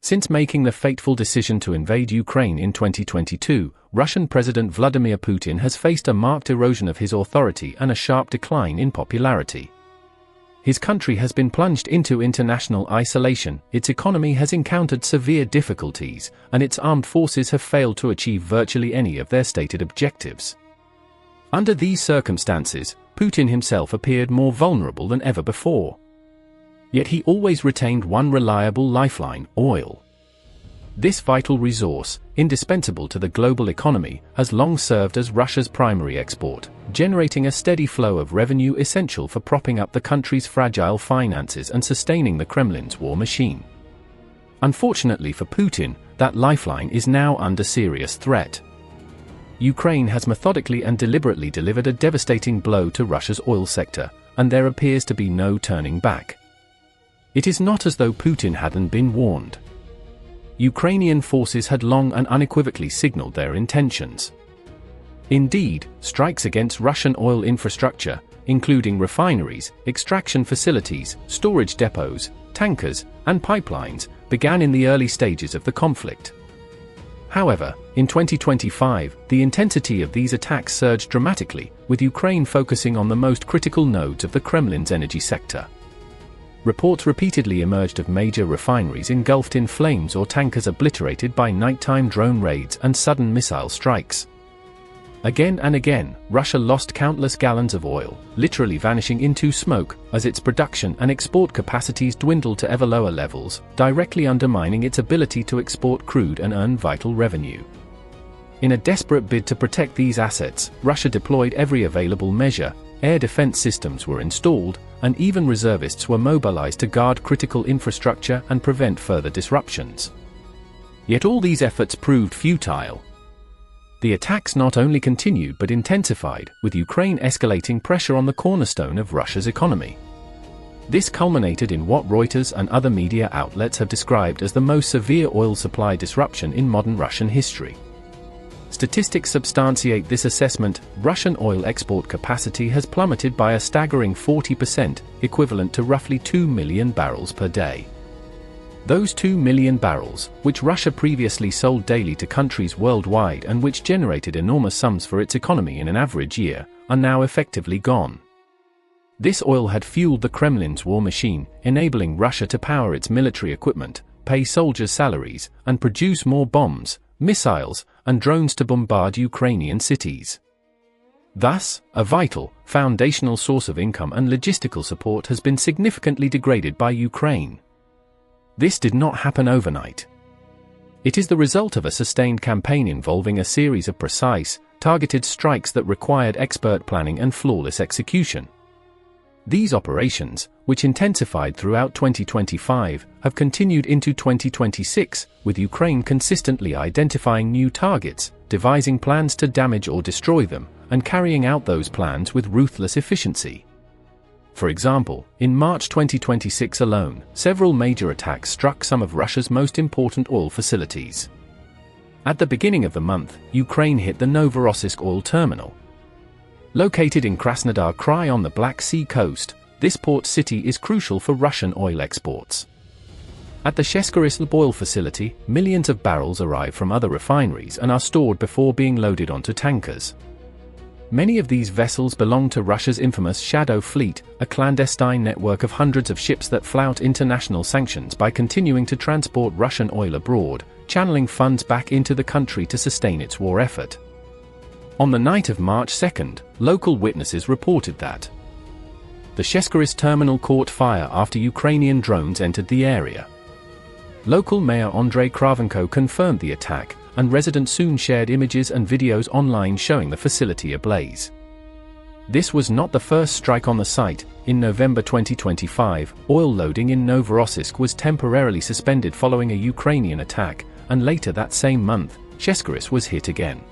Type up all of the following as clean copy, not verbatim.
Since making the fateful decision to invade Ukraine in 2022, Russian President Vladimir Putin has faced a marked erosion of his authority and a sharp decline in popularity. His country has been plunged into international isolation, its economy has encountered severe difficulties, and its armed forces have failed to achieve virtually any of their stated objectives. Under these circumstances, Putin himself appeared more vulnerable than ever before. Yet he always retained one reliable lifeline: oil. This vital resource, indispensable to the global economy, has long served as Russia's primary export, generating a steady flow of revenue essential for propping up the country's fragile finances and sustaining the Kremlin's war machine. Unfortunately for Putin, that lifeline is now under serious threat. Ukraine has methodically and deliberately delivered a devastating blow to Russia's oil sector, and there appears to be no turning back. It is not as though Putin hadn't been warned. Ukrainian forces had long and unequivocally signaled their intentions. Indeed, strikes against Russian oil infrastructure, including refineries, extraction facilities, storage depots, tankers, and pipelines, began in the early stages of the conflict. However, in 2025, the intensity of these attacks surged dramatically, with Ukraine focusing on the most critical nodes of the Kremlin's energy sector. Reports repeatedly emerged of major refineries engulfed in flames or tankers obliterated by nighttime drone raids and sudden missile strikes. Again and again, Russia lost countless gallons of oil, literally vanishing into smoke, as its production and export capacities dwindled to ever lower levels, directly undermining its ability to export crude and earn vital revenue. In a desperate bid to protect these assets, Russia deployed every available measure. Air defense systems were installed, and even reservists were mobilized to guard critical infrastructure and prevent further disruptions. Yet all these efforts proved futile. The attacks not only continued but intensified, with Ukraine escalating pressure on the cornerstone of Russia's economy. This culminated in what Reuters and other media outlets have described as the most severe oil supply disruption in modern Russian history. Statistics substantiate this assessment. Russian oil export capacity has plummeted by a staggering 40%, equivalent to roughly 2 million barrels per day. Those 2 million barrels, which Russia previously sold daily to countries worldwide and which generated enormous sums for its economy in an average year, are now effectively gone. This oil had fueled the Kremlin's war machine, enabling Russia to power its military equipment, pay soldiers' salaries, and produce more bombs, missiles, and drones to bombard Ukrainian cities. Thus, a vital, foundational source of income and logistical support has been significantly degraded by Ukraine. This did not happen overnight. It is the result of a sustained campaign involving a series of precise, targeted strikes that required expert planning and flawless execution. These operations, which intensified throughout 2025, have continued into 2026, with Ukraine consistently identifying new targets, devising plans to damage or destroy them, and carrying out those plans with ruthless efficiency. For example, in March 2026 alone, several major attacks struck some of Russia's most important oil facilities. At the beginning of the month, Ukraine hit the Novorossiysk oil terminal. Located in Krasnodar Krai on the Black Sea coast, this port city is crucial for Russian oil exports. At the Sheskorislav oil facility, millions of barrels arrive from other refineries and are stored before being loaded onto tankers. Many of these vessels belong to Russia's infamous Shadow Fleet, a clandestine network of hundreds of ships that flout international sanctions by continuing to transport Russian oil abroad, channeling funds back into the country to sustain its war effort. On the night of March 2nd, local witnesses reported that the Sheskorislav terminal caught fire after Ukrainian drones entered the area. Local Mayor Andrei Kravchenko confirmed the attack, and residents soon shared images and videos online showing the facility ablaze. This was not the first strike on the site. In November 2025, oil loading in Novorossiysk was temporarily suspended following a Ukrainian attack, and later that same month, Sheskorislav was hit again.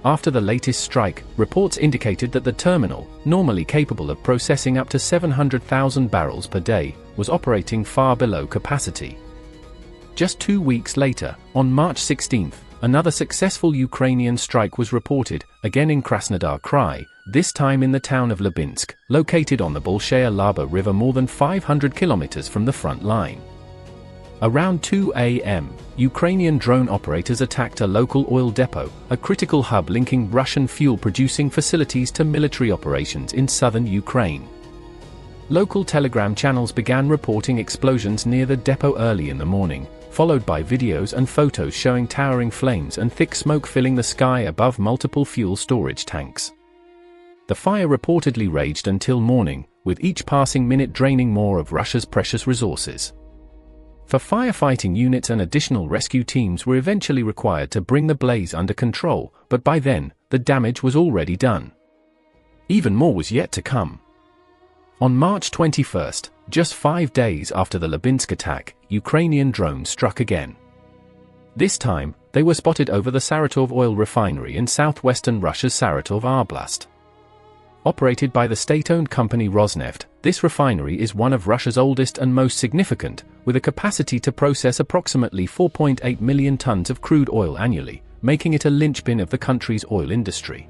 After the latest strike, reports indicated that the terminal, normally capable of processing up to 700,000 barrels per day, was operating far below capacity. Just 2 weeks later, on March 16, another successful Ukrainian strike was reported, again in Krasnodar Krai, this time in the town of Lubinsk, located on the Bolshaya Laba River more than 500 kilometers from the front line. Around 2 a.m., Ukrainian drone operators attacked a local oil depot, a critical hub linking Russian fuel-producing facilities to military operations in southern Ukraine. Local Telegram channels began reporting explosions near the depot early in the morning, followed by videos and photos showing towering flames and thick smoke filling the sky above multiple fuel storage tanks. The fire reportedly raged until morning, with each passing minute draining more of Russia's precious resources. For firefighting units and additional rescue teams were eventually required to bring the blaze under control, but by then, the damage was already done. Even more was yet to come. On March 21, just 5 days after the Lubyansk attack, Ukrainian drones struck again. This time, they were spotted over the Saratov oil refinery in southwestern Russia's Saratov Oblast. Operated by the state-owned company Rosneft, this refinery is one of Russia's oldest and most significant, with a capacity to process approximately 4.8 million tons of crude oil annually, making it a linchpin of the country's oil industry.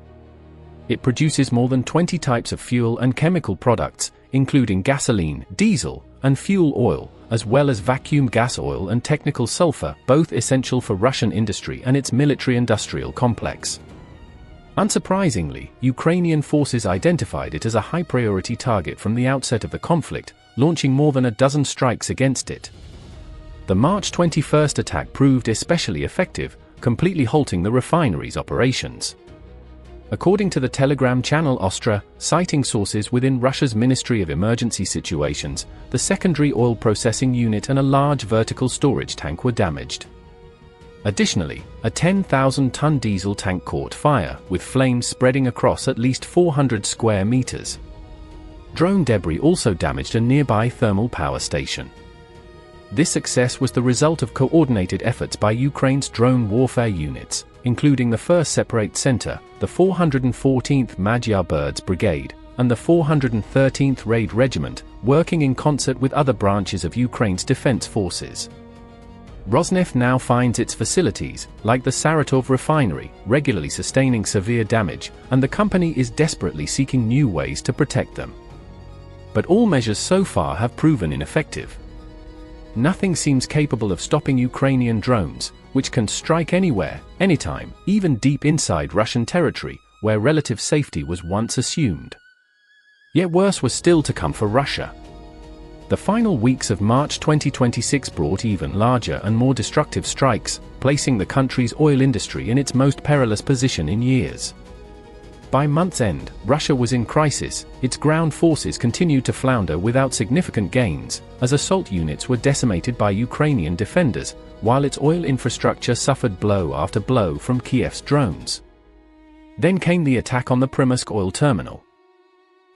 It produces more than 20 types of fuel and chemical products, including gasoline, diesel, and fuel oil, as well as vacuum gas oil and technical sulfur, both essential for Russian industry and its military-industrial complex. Unsurprisingly, Ukrainian forces identified it as a high-priority target from the outset of the conflict, launching more than a dozen strikes against it. The March 21 attack proved especially effective, completely halting the refinery's operations. According to the Telegram channel Ostra, citing sources within Russia's Ministry of Emergency Situations, the secondary oil processing unit and a large vertical storage tank were damaged. Additionally, a 10,000-ton diesel tank caught fire, with flames spreading across at least 400 square meters. Drone debris also damaged a nearby thermal power station. This success was the result of coordinated efforts by Ukraine's drone warfare units, including the 1st Separate Center, the 414th Magyar Birds Brigade, and the 413th Raid Regiment, working in concert with other branches of Ukraine's defense forces. Rosneft now finds its facilities, like the Saratov refinery, regularly sustaining severe damage, and the company is desperately seeking new ways to protect them. But all measures so far have proven ineffective. Nothing seems capable of stopping Ukrainian drones, which can strike anywhere, anytime, even deep inside Russian territory, where relative safety was once assumed. Yet worse was still to come for Russia. The final weeks of March 2026 brought even larger and more destructive strikes, placing the country's oil industry in its most perilous position in years. By month's end, Russia was in crisis, its ground forces continued to flounder without significant gains, as assault units were decimated by Ukrainian defenders, while its oil infrastructure suffered blow after blow from Kiev's drones. Then came the attack on the Primorsk oil terminal.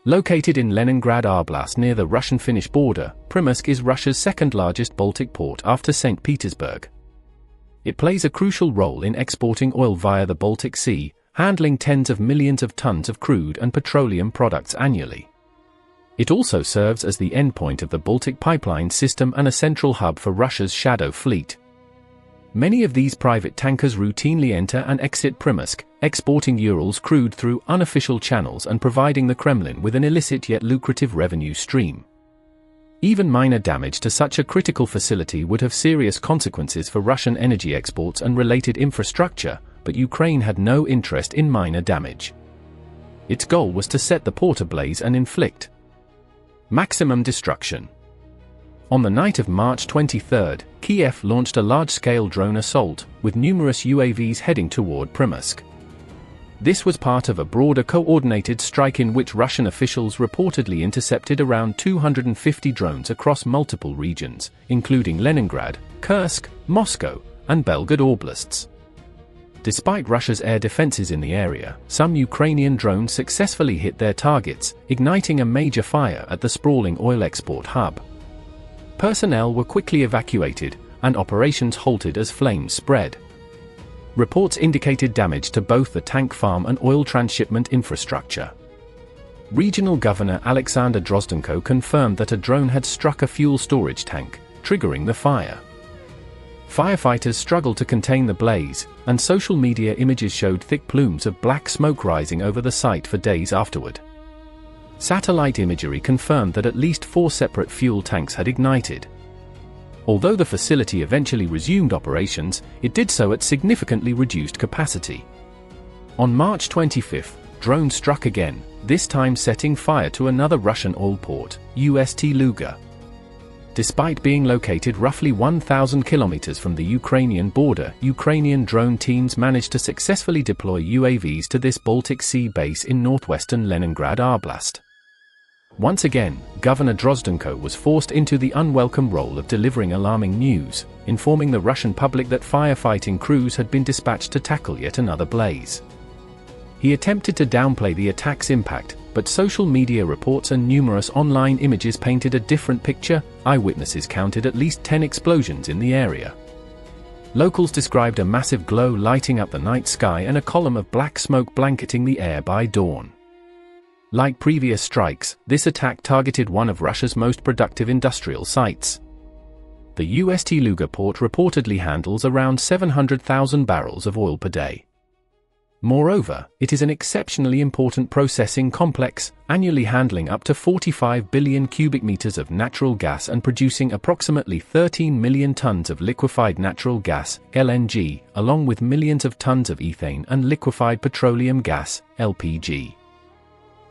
Located in Leningrad Oblast near the Russian-Finnish border, Primorsk is Russia's second-largest Baltic port after St. Petersburg. It plays a crucial role in exporting oil via the Baltic Sea, handling tens of millions of tons of crude and petroleum products annually. It also serves as the endpoint of the Baltic pipeline system and a central hub for Russia's shadow fleet. Many of these private tankers routinely enter and exit Primorsk, exporting Urals crude through unofficial channels and providing the Kremlin with an illicit yet lucrative revenue stream. Even minor damage to such a critical facility would have serious consequences for Russian energy exports and related infrastructure, but Ukraine had no interest in minor damage. Its goal was to set the port ablaze and inflict maximum destruction. On the night of March 23, Kiev launched a large-scale drone assault, with numerous UAVs heading toward Primorsk. This was part of a broader coordinated strike in which Russian officials reportedly intercepted around 250 drones across multiple regions, including Leningrad, Kursk, Moscow, and Belgorod oblasts. Despite Russia's air defenses in the area, some Ukrainian drones successfully hit their targets, igniting a major fire at the sprawling oil export hub. Personnel were quickly evacuated, and operations halted as flames spread. Reports indicated damage to both the tank farm and oil transshipment infrastructure. Regional Governor Alexander Drozdenko confirmed that a drone had struck a fuel storage tank, triggering the fire. Firefighters struggled to contain the blaze, and social media images showed thick plumes of black smoke rising over the site for days afterward. Satellite imagery confirmed that at least 4 separate fuel tanks had ignited. Although the facility eventually resumed operations, it did so at significantly reduced capacity. On March 25, drones struck again, this time setting fire to another Russian oil port, Ust Luga. Despite being located roughly 1,000 kilometers from the Ukrainian border, Ukrainian drone teams managed to successfully deploy UAVs to this Baltic Sea base in northwestern Leningrad Oblast. Once again, Governor Drozdenko was forced into the unwelcome role of delivering alarming news, informing the Russian public that firefighting crews had been dispatched to tackle yet another blaze. He attempted to downplay the attack's impact, but social media reports and numerous online images painted a different picture. Eyewitnesses counted at least 10 explosions in the area. Locals described a massive glow lighting up the night sky and a column of black smoke blanketing the air by dawn. Like previous strikes, this attack targeted one of Russia's most productive industrial sites. The Ust Luga port reportedly handles around 700,000 barrels of oil per day. Moreover, it is an exceptionally important processing complex, annually handling up to 45 billion cubic meters of natural gas and producing approximately 13 million tons of liquefied natural gas, LNG, along with millions of tons of ethane and liquefied petroleum gas, LPG.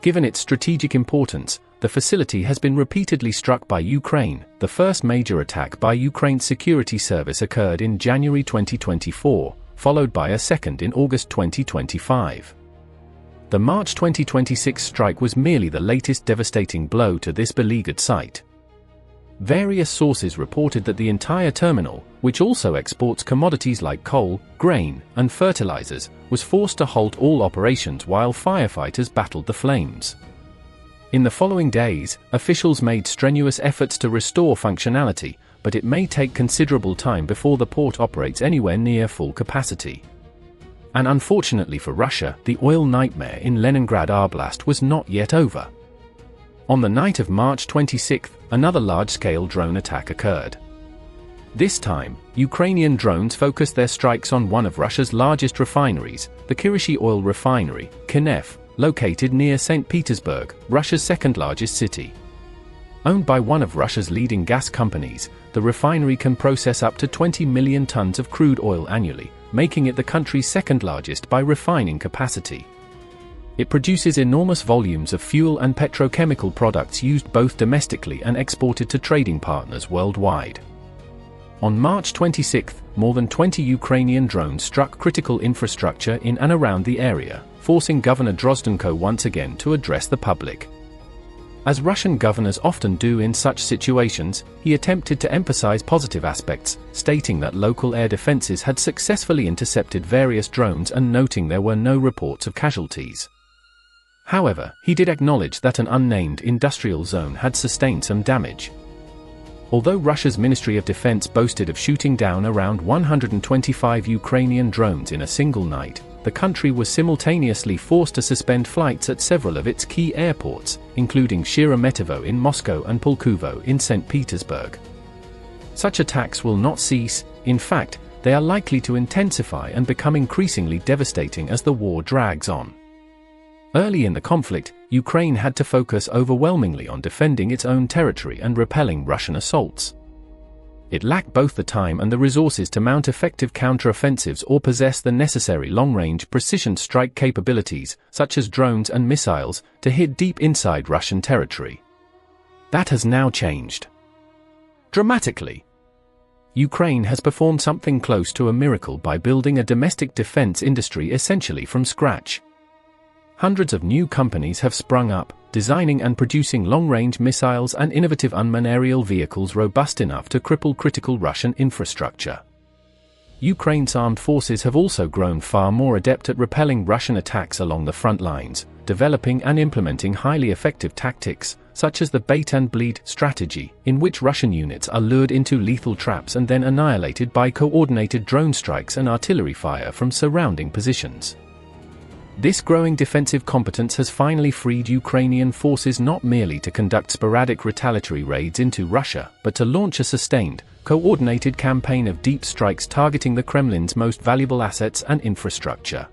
Given its strategic importance, the facility has been repeatedly struck by Ukraine. The first major attack by Ukraine's security service occurred in January 2024, followed by a second in August 2025. The March 2026 strike was merely the latest devastating blow to this beleaguered site. Various sources reported that the entire terminal, which also exports commodities like coal, grain, and fertilizers, was forced to halt all operations while firefighters battled the flames. In the following days, officials made strenuous efforts to restore functionality, but it may take considerable time before the port operates anywhere near full capacity. And unfortunately for Russia, the oil nightmare in Leningrad Oblast was not yet over. On the night of March 26, another large-scale drone attack occurred. This time, Ukrainian drones focused their strikes on one of Russia's largest refineries, the Kirishi oil refinery, Kinef, located near St. Petersburg, Russia's second-largest city. Owned by one of Russia's leading gas companies, the refinery can process up to 20 million tons of crude oil annually, making it the country's second-largest by refining capacity. It produces enormous volumes of fuel and petrochemical products used both domestically and exported to trading partners worldwide. On March 26, more than 20 Ukrainian drones struck critical infrastructure in and around the area, forcing Governor Drozdenko once again to address the public. As Russian governors often do in such situations, he attempted to emphasize positive aspects, stating that local air defenses had successfully intercepted various drones and noting there were no reports of casualties. However, he did acknowledge that an unnamed industrial zone had sustained some damage. Although Russia's Ministry of Defense boasted of shooting down around 125 Ukrainian drones in a single night, the country was simultaneously forced to suspend flights at several of its key airports, including Sheremetyevo in Moscow and Pulkovo in St. Petersburg. Such attacks will not cease. In fact, they are likely to intensify and become increasingly devastating as the war drags on. Early in the conflict, Ukraine had to focus overwhelmingly on defending its own territory and repelling Russian assaults. It lacked both the time and the resources to mount effective counteroffensives or possess the necessary long-range precision strike capabilities, such as drones and missiles, to hit deep inside Russian territory. That has now changed dramatically. Ukraine has performed something close to a miracle by building a domestic defense industry essentially from scratch. Hundreds of new companies have sprung up, designing and producing long-range missiles and innovative unmanned aerial vehicles robust enough to cripple critical Russian infrastructure. Ukraine's armed forces have also grown far more adept at repelling Russian attacks along the front lines, developing and implementing highly effective tactics, such as the bait-and-bleed strategy, in which Russian units are lured into lethal traps and then annihilated by coordinated drone strikes and artillery fire from surrounding positions. This growing defensive competence has finally freed Ukrainian forces not merely to conduct sporadic retaliatory raids into Russia, but to launch a sustained, coordinated campaign of deep strikes targeting the Kremlin's most valuable assets and infrastructure.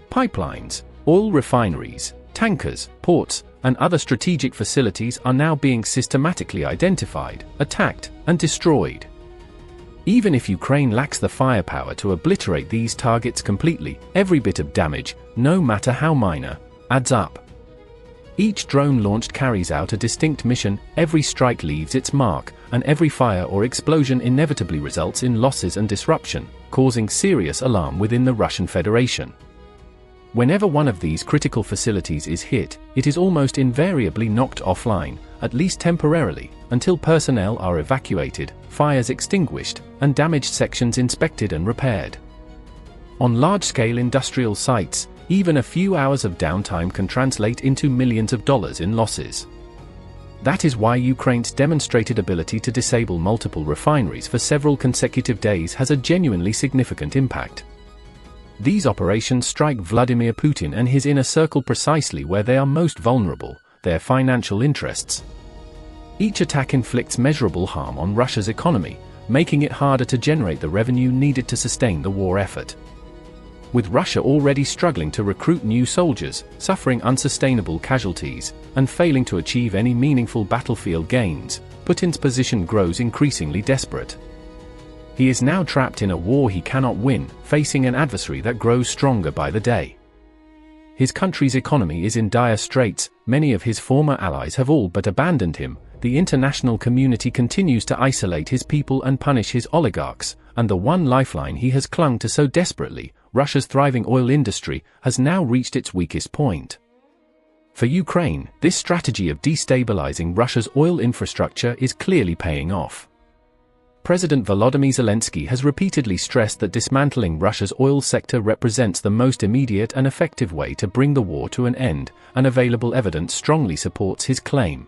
Pipelines, oil refineries, tankers, ports, and other strategic facilities are now being systematically identified, attacked, and destroyed. Even if Ukraine lacks the firepower to obliterate these targets completely, every bit of damage, no matter how minor, adds up. Each drone launched carries out a distinct mission, every strike leaves its mark, and every fire or explosion inevitably results in losses and disruption, causing serious alarm within the Russian Federation. Whenever one of these critical facilities is hit, it is almost invariably knocked offline, at least temporarily, until personnel are evacuated, fires extinguished, and damaged sections inspected and repaired. On large-scale industrial sites, even a few hours of downtime can translate into millions of dollars in losses. That is why Ukraine's demonstrated ability to disable multiple refineries for several consecutive days has a genuinely significant impact. These operations strike Vladimir Putin and his inner circle precisely where they are most vulnerable, their financial interests. Each attack inflicts measurable harm on Russia's economy, making it harder to generate the revenue needed to sustain the war effort. With Russia already struggling to recruit new soldiers, suffering unsustainable casualties, and failing to achieve any meaningful battlefield gains, Putin's position grows increasingly desperate. He is now trapped in a war he cannot win, facing an adversary that grows stronger by the day. His country's economy is in dire straits, many of his former allies have all but abandoned him, the international community continues to isolate his people and punish his oligarchs, and the one lifeline he has clung to so desperately, Russia's thriving oil industry, has now reached its weakest point. For Ukraine, this strategy of destabilizing Russia's oil infrastructure is clearly paying off. President Volodymyr Zelensky has repeatedly stressed that dismantling Russia's oil sector represents the most immediate and effective way to bring the war to an end, and available evidence strongly supports his claim.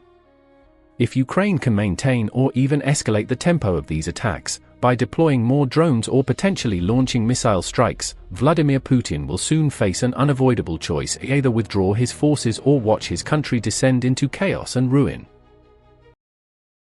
If Ukraine can maintain or even escalate the tempo of these attacks, by deploying more drones or potentially launching missile strikes, Vladimir Putin will soon face an unavoidable choice: either withdraw his forces or watch his country descend into chaos and ruin.